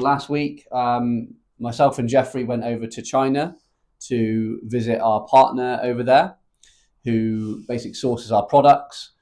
Last week, myself and Jeffrey went over to China to visit our partner over there, who basically sources our products.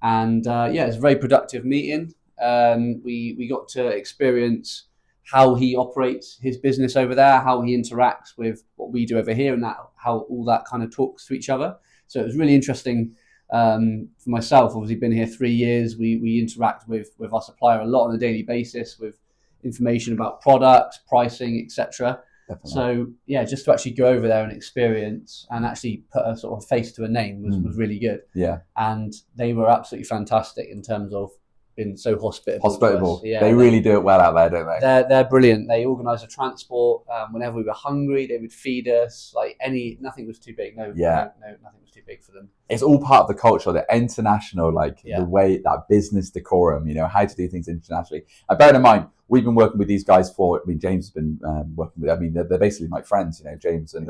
And it's a very productive meeting. We got to experience how he operates his business over there, how he interacts with what we do over here, and how all that kind of talks to each other. So it was really interesting for myself. Obviously, been here 3 years. We interact with our supplier a lot on a daily basis with information about products, pricing, etc. So just to actually go over there and experience and actually put a sort of face to a name was really good. Yeah. And they were absolutely fantastic in terms of being so hospitable. Yeah, they really do it well out there, don't they? They're brilliant. They organised the transport. Whenever we were hungry, they would feed us. Nothing was too big. No, nothing was too big for them. It's all part of the culture, the international, the way that business decorum, how to do things internationally. And bear in mind, we've been working with these guys James has been working with, they're basically my friends, James and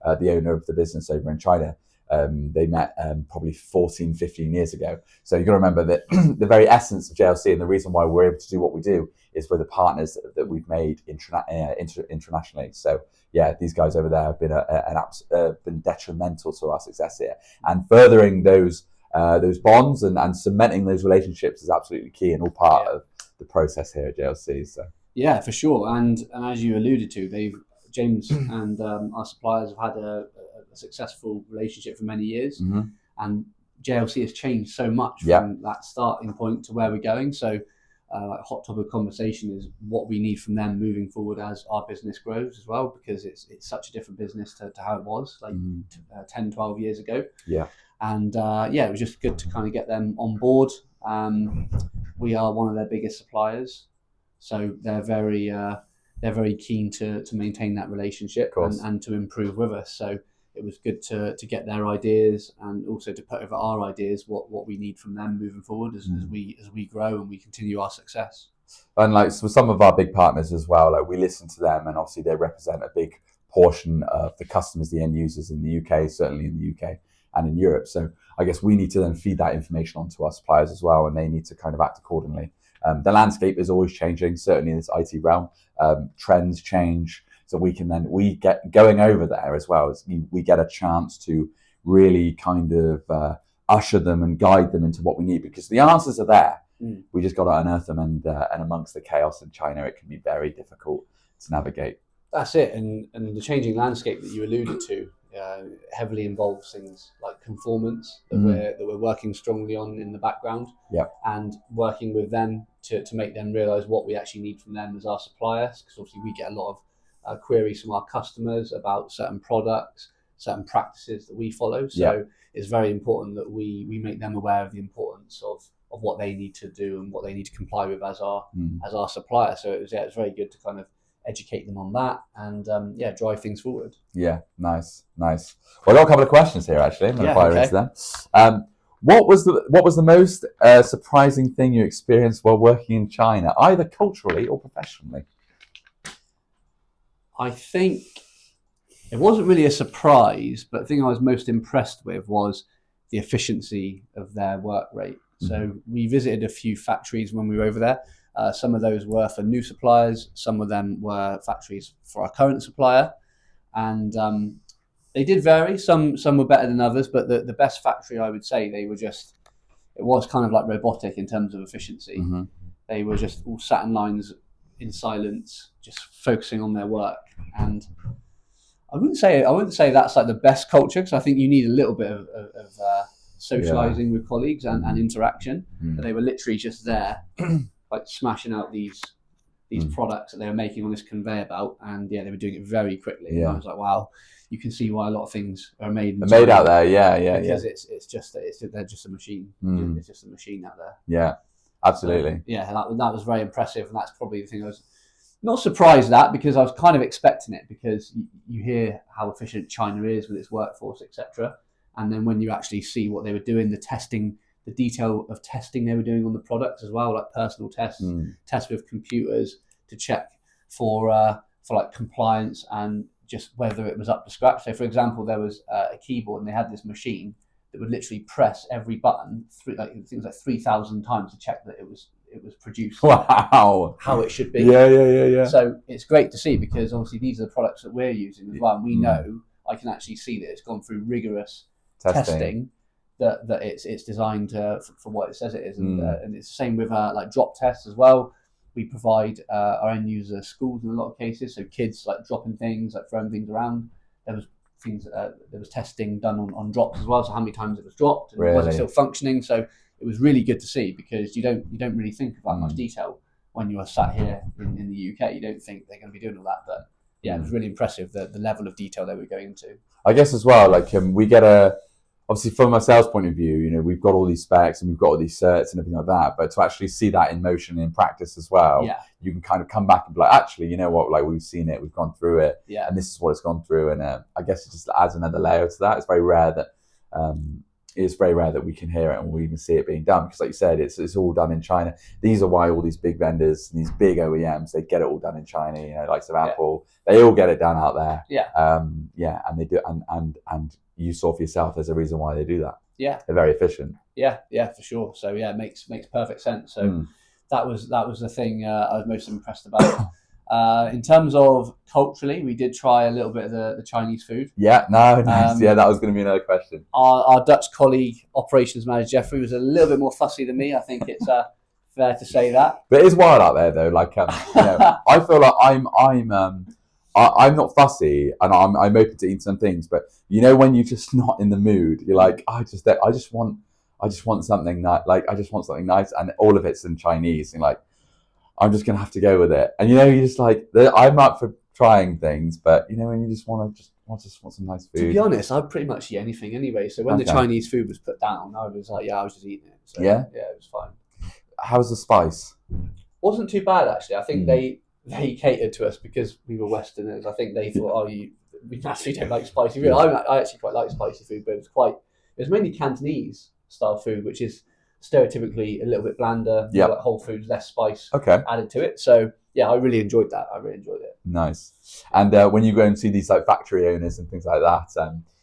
the owner of the business over in China. They met probably 14, 15 years ago. So you've got to remember that the very essence of JLC and the reason why we're able to do what we do is with the partners that we've made internationally. So these guys over there have been detrimental to our success here, and furthering those bonds and cementing those relationships is absolutely key and all part of the process here at JLC. So yeah, for sure. And as you alluded to, James and our suppliers have had a successful relationship for many years, and JLC has changed so much from that starting point to where we're going. So hot topic of conversation is what we need from them moving forward as our business grows as well, because it's such a different business to how it was 10, 12 years ago. And it was just good to kind of get them on board. We are one of their biggest suppliers, so they're very keen to maintain that relationship and to improve with us. So it was good to get their ideas and also to put over our ideas what we need from them moving forward as we grow and we continue our success. And for some of our big partners as well, we listen to them, and obviously they represent a big portion of the customers, the end users in the UK, certainly in the UK and in Europe. So I guess we need to then feed that information onto our suppliers as well, and they need to kind of act accordingly. The landscape is always changing, certainly in this IT realm. Trends change. So we get going over there as well. We get a chance to really kind of usher them and guide them into what we need, because the answers are there. We just got to unearth them, and amongst the chaos in China, it can be very difficult to navigate. That's it, and the changing landscape that you alluded to heavily involves things like conformance that we're working strongly on in the background, and working with them to make them realise what we actually need from them as our suppliers, because obviously we get a lot of queries from our customers about certain products, certain practices that we follow. So it's very important that we make them aware of the importance of what they need to do and what they need to comply with as our supplier. So it was very good to kind of educate them on that and drive things forward. Yeah, nice. Well, I got a couple of questions here actually. I'm going to fire into them. What was the most surprising thing you experienced while working in China, either culturally or professionally? I think it wasn't really a surprise, but the thing I was most impressed with was the efficiency of their work rate. So we visited a few factories when we were over there. Some of those were for new suppliers. Some of them were factories for our current supplier. And they did vary. Some were better than others, but the best factory, I would say, it was kind of like robotic in terms of efficiency. They were just all sat in lines in silence, just focusing on their work. And I wouldn't say that's like the best culture, because I think you need a little bit of socializing with colleagues and interaction. But they were literally just there, like smashing out these products that they were making on this conveyor belt, and they were doing it very quickly. And I was like, wow, you can see why a lot of things are made out there. Because they're just a machine. It's just a machine out there. Yeah. Absolutely. That was very impressive, and that's probably the thing I was not surprised at, because I was kind of expecting it, because you hear how efficient China is with its workforce, etc. And then when you actually see what they were doing, the detail of testing they were doing on the products as well, like personal tests, tests with computers to check for like compliance and just whether it was up to scratch. So, for example, there was a keyboard, and they had this machine that would literally press every button things like 3,000 times to check that it was it was produced. Wow. How it should be. Yeah. So it's great to see, because obviously these are the products that we're using as well. And we know, I can actually see that it's gone through rigorous testing that it's designed for what it says it is. And it's the same with like drop tests as well. We provide our end user schools in a lot of cases. So kids like dropping things, like throwing things around. There was testing done on drops as well. So how many times it was dropped, and was it still functioning? So it was really good to see, because you don't really think of that much detail when you are sat here in the UK. You don't think they're going to be doing all that, but yeah, it was really impressive the level of detail they were going into. I guess as well, like we get obviously from a sales point of view, you know, we've got all these specs and we've got all these certs and everything like that, but to actually see that in motion in practice as well, you can kind of come back and be like, actually, you know what, like we've seen it, we've gone through it, and this is what it's gone through, and I guess it just adds another layer to that. It's very rare that we can hear it and we even see it being done, because like you said, it's all done in China. These are why all these big vendors and these big OEMs, they get it all done in China, you know, like Apple, they all get it done out there. And they do, and you saw for yourself, there's a reason why they do that. They're very efficient. Yeah, for sure. So yeah, it makes perfect sense. So that was the thing I was most impressed about. In terms of culturally, we did try a little bit of the Chinese food. Nice. That was going to be another question. Our Dutch colleague, operations manager Jeffrey, was a little bit more fussy than me. I think it's fair to say that. But it is wild out there, though. Like, you know, I feel like I'm not fussy, and I'm open to eating some things. But you know, when you're just not in the mood, you're like, I just want something like I just want something nice, and all of it's in Chinese, and like, I'm just gonna have to go with it. And you know, you're just like, I'm up for trying things, but you know, when you just want some nice food. To be honest, I'd pretty much eat anything anyway. So when the Chinese food was put down, I was like, I was just eating it. So, it was fine. How's the spice? Wasn't too bad actually. I think they catered to us because we were Westerners. I think they thought, we naturally don't like spicy food. I actually quite like spicy food, but it was mainly Cantonese style food, which is stereotypically a little bit blander. Like whole foods, less spice added to it. So yeah, I really enjoyed that. I really enjoyed it. Nice. And when you go and see these like factory owners and things like that,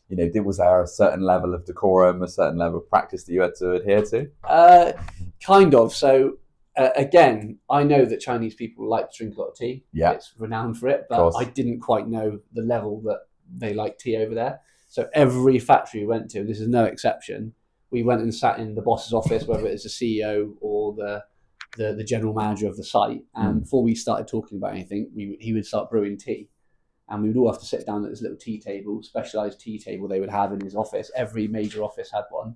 you know, was there a certain level of decorum, a certain level of practice that you had to adhere to? Kind of. So again, I know that Chinese people like to drink a lot of tea. It's renowned for it, but I didn't quite know the level that they like tea over there. So every factory we went to, this is no exception, we went and sat in the boss's office, whether it's the CEO or the general manager of the site. And before we started talking about anything, he would start brewing tea. And we would all have to sit down at this little tea table, specialised tea table they would have in his office. Every major office had one.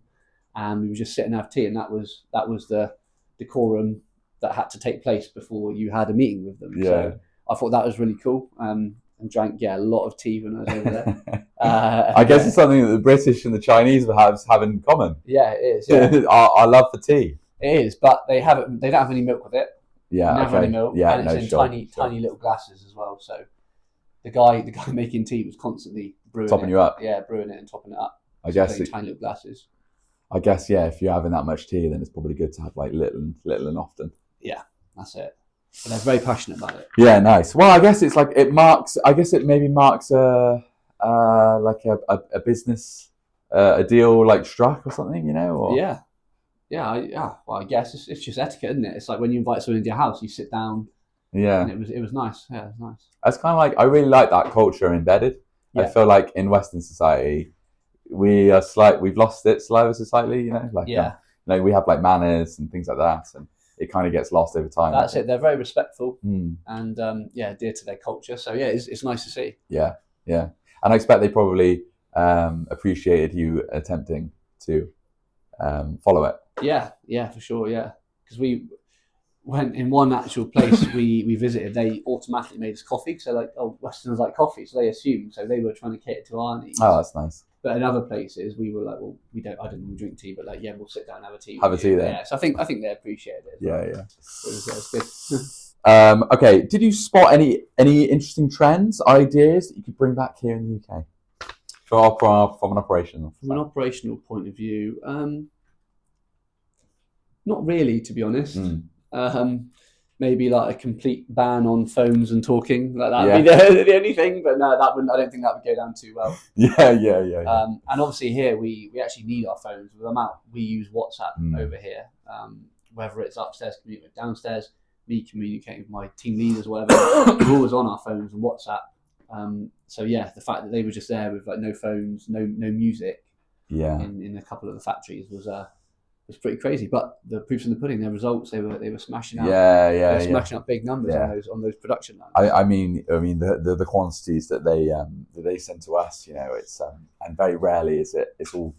And we would just sit and have tea. And that was the decorum that had to take place before you had a meeting with them. So I thought that was really cool. And drank a lot of tea when I was over there. I guess it's something that the British and the Chinese have in common. Yeah, it is. Yeah. our love for tea. It is, but they don't have any milk with it. Never any milk. And it's in tiny little glasses as well. So the guy making tea was constantly brewing topping you up. Yeah, brewing it and topping it up. I guess tiny little glasses. I guess if you're having that much tea, then it's probably good to have like little and often. Yeah, that's it. But they're very passionate about it. Yeah, nice. Well, I guess it's like it maybe marks a business a deal like struck or something, you know? Or... Yeah. Well, I guess it's just etiquette, isn't it? It's like when you invite someone into your house, you sit down. Yeah. And it was nice. Yeah, it was nice. It's kind of like, I really like that culture embedded. Yeah. I feel like in Western society, we've lost it slightly, you know? Like, like we have like manners and things like that, and it kind of gets lost over time. That's it. They're very respectful and dear to their culture. So yeah, it's nice to see. Yeah. And I expect they probably appreciated you attempting to follow it. Yeah, for sure. Yeah, because we went in one actual place we visited. They automatically made us coffee. So like, Westerners like coffee, so they assumed. So they were trying to cater to our needs. Oh, that's nice. But in other places, we were like, well, I don't really drink tea, but like, we'll sit down and have a tea. Have a tea there. Yeah, so I think they appreciated it. Yeah. It was good. Okay. Did you spot any interesting trends, ideas that you could bring back here in the UK from an operational? From an operational point of view, not really, to be honest. Maybe like a complete ban on phones and talking, like that'd be the only thing. But no, that wouldn't. I don't think that would go down too well. Yeah. And obviously here we actually need our phones. With the amount we use WhatsApp over here, whether it's upstairs communicating with downstairs, me communicating with my team leaders, whatever. We're always on our phones and WhatsApp. So yeah, the fact that they were just there with like no phones, no music, in a couple of the factories was pretty crazy. But the proof's in the pudding. Their results, they were smashing out. Smashing out big numbers on those production lines. I mean the quantities that they send to us, it's and very rarely it's all.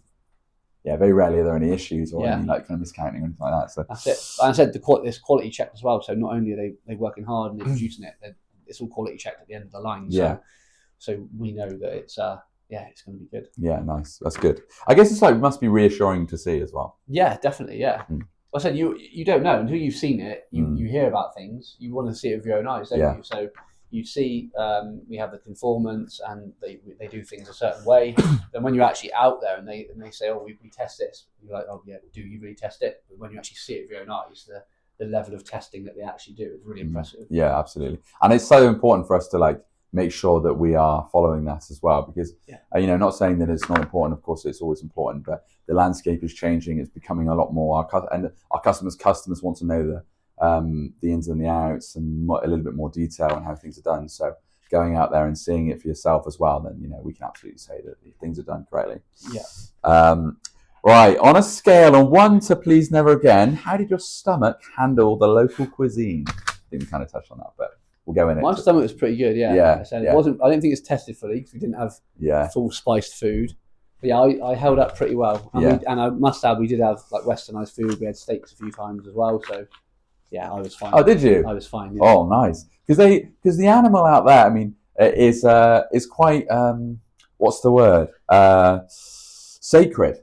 Yeah, very rarely are there any issues or any like kind of miscounting or anything like that. So that's it. And I said this quality checked as well. So not only are they working hard and they're producing it, it's all quality checked at the end of the line. So we know that it's going to be good. Yeah, nice. That's good. I guess it's like it must be reassuring to see as well. Yeah, definitely. Yeah. I said you don't know until you've seen it. You hear about things. You want to see it with your own eyes, don't you? So you see, we have the conformance, and they do things a certain way. Then when you're actually out there and they say, "Oh, we test this," you're like, "Oh yeah, do you really test it?" But when you actually see it with your own eyes, the level of testing that they actually do is really impressive. Yeah, absolutely. And it's so important for us to like make sure that we are following that as well, because not saying that it's not important. Of course, it's always important, but the landscape is changing. It's becoming a lot more. Our customers want to know the ins and the outs and a little bit more detail on how things are done. So going out there and seeing it for yourself as well, then we can absolutely say that things are done correctly. Right, on a scale of 1 to please never again, how did your stomach handle the local cuisine? I think we kind of touched on that, but we'll go in it. My stomach was pretty good. I said it wasn't. I don't think it's tested fully because we didn't have full spiced food. But I held up pretty well. And I must add, we did have like westernised food. We had steaks a few times as well. So I was fine. Oh, did you? I was fine. Yeah. Oh, nice. Because the animal out there, I mean, is quite what's the word? Sacred.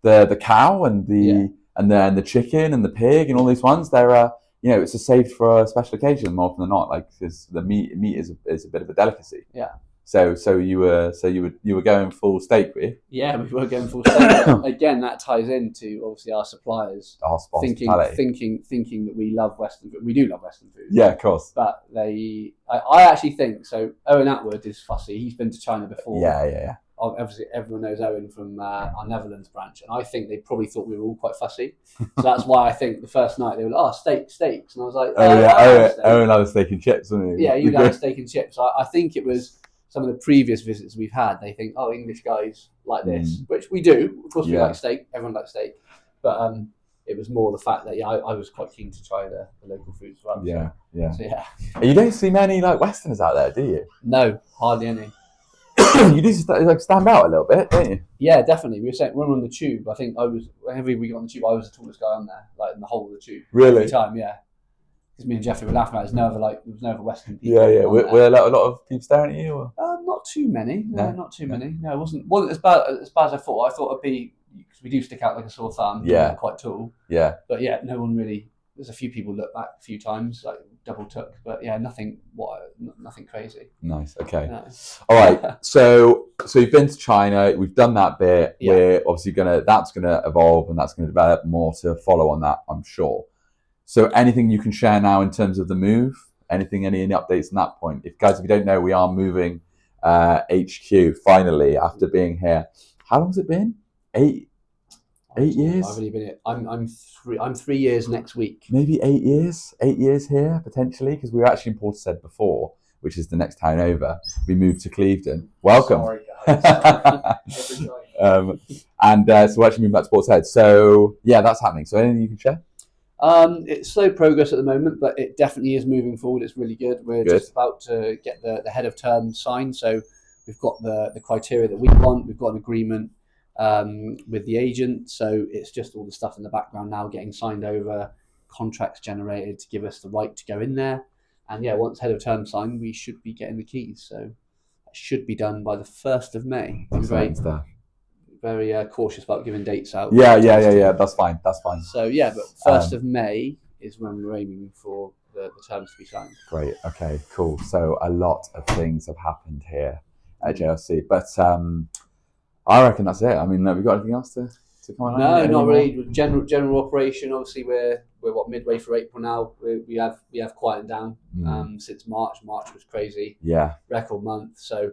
The cow and the chicken and the pig and all these ones. They're it's a saved for a special occasion more often than not. Like because the meat is a bit of a delicacy. Yeah. So you were going full steak, were you? Yeah, we were going full steak. Again, that ties into obviously our suppliers thinking that we love Western food. We do love Western food. Yeah, of course. But I actually think so. Owen Atwood is fussy. He's been to China before. Yeah. Obviously, everyone knows Owen from our Netherlands branch, and I think they probably thought we were all quite fussy. So that's why I think the first night they were like, steaks, and I was like, Owen had a steak and chips, wasn't he? Yeah, you had a steak and chips. I think it was some of the previous visits we've had. They think, oh, English guys like this, which we do. Of course, we like steak. Everyone likes steak, but it was more the fact that I was quite keen to try the local food as well. So, you don't see many like Westerners out there, do you? No, hardly any. You do stand out a little bit, don't you? Yeah, definitely. We were on the tube. I think whenever we got on the tube, I was the tallest guy on there, like in the whole of the tube. Really? Every time, yeah. Because me and Jeffrey were laughing at it. There was no other Western people. Yeah. Were a lot of people staring at you? Or? Not too many. No, not too many. No, it wasn't as bad as I thought. I thought it'd be, because we do stick out like a sore thumb. Yeah. Quite tall. Yeah. But no one really. There's a few people look back a few times, like double took, but nothing crazy. Nice. Okay. No. All right. So you've been to China. We've done that bit. Yeah. We're obviously that's gonna evolve and that's gonna develop more to follow on that, I'm sure. So anything you can share now in terms of the move? Any updates on that point? If you don't know, we are moving HQ finally after being here. How long has it been? 8 years? I've only been here. I'm 3 years next week. Maybe 8 years. 8 years here potentially, because we were actually in Portishead before, which is the next town over. We moved to Clevedon. Welcome. Sorry, guys. And so we're actually moving back to Portishead. So that's happening. So anything you can share? It's slow progress at the moment, but it definitely is moving forward. It's really good. We're just about to get the head of term signed. So we've got the criteria that we want. We've got an agreement with the agent, so it's just all the stuff in the background now getting signed over, contracts generated to give us the right to go in there, and once head of term signed, we should be getting the keys. So that should be done by the 1st of May. Very cautious about giving dates out. Yeah. That's fine. So but 1st of May is when we're aiming for the terms to be signed. Great. Okay. Cool. So a lot of things have happened here at JLC, but I reckon that's it. I mean, have we got anything else to come on? No, not really. General operation. Obviously, we're midway through April now. We have quieted down since March. March was crazy. Yeah. Record month. So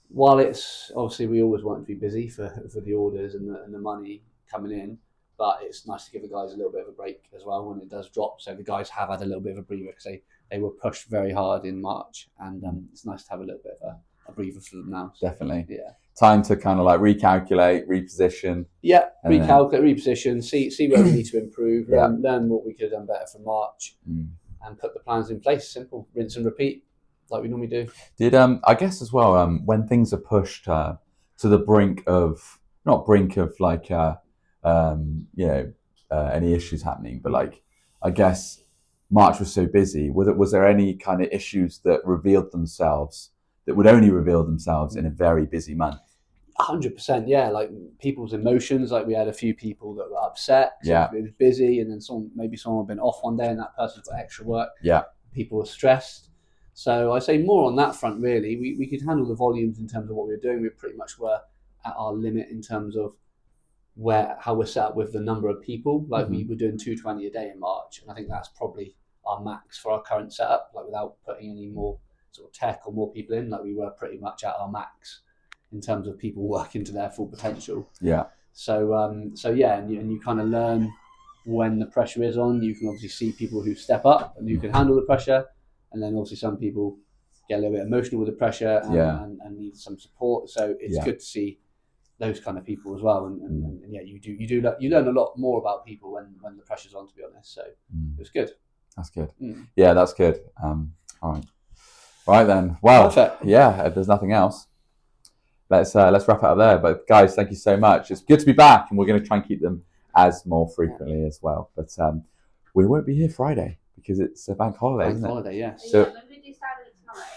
while it's obviously we always want to be busy for the orders and the money coming in, but it's nice to give the guys a little bit of a break as well when it does drop. So the guys have had a little bit of a breather because they were pushed very hard in March, and it's nice to have a little bit of a breather for them now. So, Definitely. yeah. Time to kind of like recalculate, reposition. Yeah, recalculate, reposition, see where we need to improve, learn what we could have done better for March, and put the plans in place. Simple, rinse and repeat, like we normally do. Did I guess as well when things are pushed to the brink of like any issues happening, but like I guess March was so busy. Was there any kind of issues that revealed themselves that would only reveal themselves in a very busy month? 100%, yeah. Like people's emotions, like we had a few people that were upset. Yeah, it was busy, and then someone had been off one day, and that person's got extra work. Yeah, people were stressed. So I say more on that front. Really, we could handle the volumes in terms of what we were doing. We pretty much were at our limit in terms of how we're set up with the number of people. Like we were doing 220 a day in March, and I think that's probably our max for our current setup. Like without putting any more sort of tech or more people in, like we were pretty much at our max in terms of people working to their full potential. Yeah. So yeah, and you kind of learn when the pressure is on. You can obviously see people who step up and who can handle the pressure, and then obviously some people get a little bit emotional with the pressure and need some support. So it's good to see those kind of people as well. And yeah, you learn a lot more about people when the pressure's on, to be honest. So it was good. That's good. Yeah, that's good. All right then. Well, perfect. Yeah, if there's nothing else, let's wrap it up there. But guys, thank you so much. It's good to be back, and we're going to try and keep them as more frequently as well. But we won't be here Friday because it's a bank holiday, isn't it? Bank holiday, yes. So when we do Saturday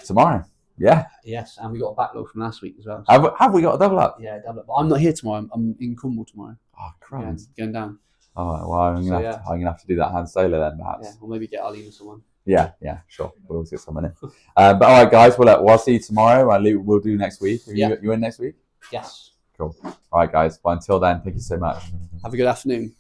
tomorrow. Yeah. Yes, and we got a backlog from last week as well. So. Have we got a double up? Yeah, double up. But I'm not here tomorrow. I'm in Cornwall tomorrow. Oh, crumbs. Yeah, going down. Oh, well, I'm gonna have to do that Han Solo then, perhaps. Yeah, or maybe get Arlene or someone. Yeah, sure. We'll always get someone in. But all right, guys. Well, I'll see you tomorrow. We'll do next week. You in next week? Yes. Cool. All right, guys. Well, until then, thank you so much. Have a good afternoon.